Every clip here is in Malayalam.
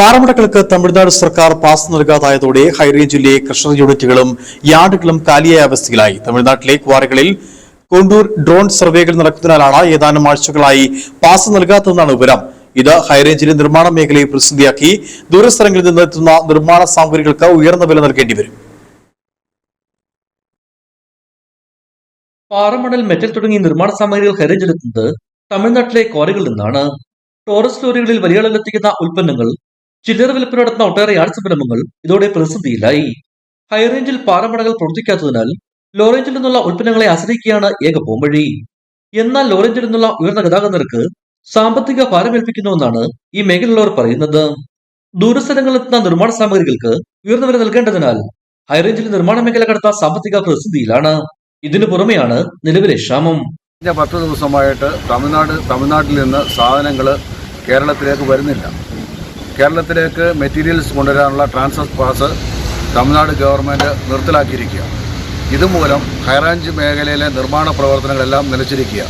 പാറമടകൾക്ക് തമിഴ്നാട് സർക്കാർ പാസ് നൽകാതായതോടെ ഹൈറേഞ്ചിലെ ക്രഷർ യൂണിറ്റുകളും യാർഡുകളും കാലിയായ അവസ്ഥയിലായി. തമിഴ്നാട്ടിലെ ക്വാറികളിൽ കൊണ്ടൂർ ഡ്രോൺ സർവേകൾ നടക്കുന്നതിനാലാണ് ഏതാനും ആഴ്ചകളായി പാസ് നൽകാത്തതെന്നാണ് വിവരം. ഇത് ഹൈറേഞ്ചിലെ നിർമ്മാണ മേഖലയെ പ്രതിസന്ധിയാക്കി. ദൂരസ്ഥലങ്ങളിൽ നിന്നെത്തുന്ന നിർമ്മാണ സാമഗ്രികൾക്ക് ഉയർന്ന വില നൽകേണ്ടി വരും. പാറമണൽ, മെറ്റൽ തുടങ്ങിയ നിർമ്മാണ സാമഗ്രികൾ ഹൈറേഞ്ചിലെത്തുന്നത് തമിഴ്നാട്ടിലെ ക്വാറികളിൽ നിന്നാണ്. ടോറസ് ലോറികളിൽ വലിയ അളവിലെത്തിക്കുന്ന ഉൽപ്പന്നങ്ങൾ ചില്ലറ വിൽപ്പന നടത്തുന്ന ഒട്ടേറെ യാർഡ് സംരംഭങ്ങൾ ഇതോടെ പ്രതിസന്ധിയിലായി. ഹൈറേഞ്ചിൽ പാറമടകൾ പ്രവർത്തിക്കാത്തതിനാൽ ലോറേഞ്ചിൽ നിന്നുള്ള ഉൽപ്പന്നങ്ങളെ ആശ്രയിക്കുകയാണ് ഏക പോംവഴി. എന്നാൽ ലോറേഞ്ചിൽ നിന്നുള്ള ഉയർന്ന ഗതാഗത നിരക്ക് സാമ്പത്തിക ഭാരമേൽപ്പിക്കുന്നുവെന്നാണ് ഈ മേഖലയുള്ളവർ പറയുന്നത്. ദൂരസ്ഥലങ്ങളിലെത്തുന്ന നിർമ്മാണ സാമഗ്രികൾക്ക് ഉയർന്ന വില നൽകേണ്ടതിനാൽ ഹൈറേഞ്ചിൽ നിർമ്മാണ മേഖല കടുത്ത സാമ്പത്തിക പ്രതിസന്ധിയിലാണ്. ഇതിനു പുറമെയാണ് നിലവിലെ ക്ഷാമം. 10 ദിവസമായിട്ട് തമിഴ്നാട്ടിൽ നിന്ന് സാധനങ്ങൾ കേരളത്തിലേക്ക് വരുന്നില്ല. കേരളത്തിലേക്ക് മെറ്റീരിയൽസ് കൊണ്ടുവരാനുള്ള ട്രാൻസ്ഫർ പാസ് തമിഴ്നാട് ഗവൺമെൻറ് നിർത്തലാക്കിയിരിക്കുക. ഇതുമൂലം ഹൈറേഞ്ച് മേഖലയിലെ നിർമ്മാണ പ്രവർത്തനങ്ങളെല്ലാം നിലച്ചിരിക്കുക.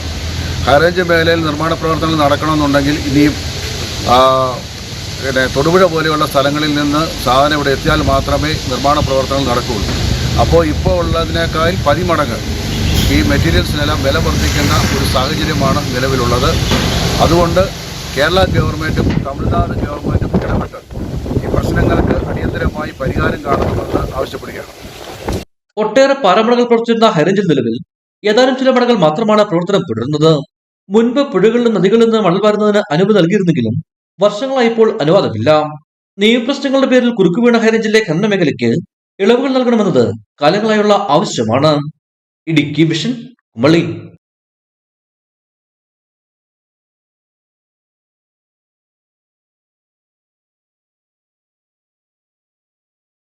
ഹൈറേഞ്ച് മേഖലയിൽ നിർമ്മാണ പ്രവർത്തനങ്ങൾ നടക്കണമെന്നുണ്ടെങ്കിൽ ഇനിയും തൊടുപുഴ പോലെയുള്ള സ്ഥലങ്ങളിൽ നിന്ന് സാധനം ഇവിടെ എത്തിയാൽ മാത്രമേ നിർമ്മാണ പ്രവർത്തനങ്ങൾ നടക്കുകയുള്ളൂ. അപ്പോൾ ഇപ്പോൾ ഉള്ളതിനേക്കാൾ 10 മടങ്ങ് ഈ മെറ്റീരിയൽസിനെല്ലാം വില വർദ്ധിക്കുന്ന ഒരു സാഹചര്യമാണ് നിലവിലുള്ളത്. അതുകൊണ്ട് കേരള ഗവൺമെൻറ്റും തമിഴ്നാട് ഗവൺമെൻറ്റും ഇടപെട്ട് ഈ പ്രശ്നങ്ങൾക്ക് അടിയന്തരമായി പരിഹാരം കാണണമെന്ന് ആവശ്യപ്പെടുകയാണ്. ഒട്ടേറെ പാറമടകൾ പ്രവർത്തിച്ചിരുന്ന ഹൈറേഞ്ചിൽ നിലവിൽ ഏതാനും ചില മടകൾ മാത്രമാണ് പ്രവർത്തനം തുടരുന്നത്. മുൻപ് പുഴകളിലും നദികളിൽ നിന്ന് മണൽ വാരുന്നതിന് അനുമതി നൽകിയിരുന്നെങ്കിലും വർഷങ്ങളായി ഇപ്പോൾ അനുവാദമില്ല. നിയമപ്രശ്നങ്ങളുടെ പേരിൽ കുറുക്കുവീണ ഹൈറേഞ്ചിലെ ഖനന മേഖലയ്ക്ക് ഇളവുകൾ നൽകണമെന്നത് കാലങ്ങളായുള്ള ആവശ്യമാണ്. ഇടുക്കി വിഷൻ, കുമളി.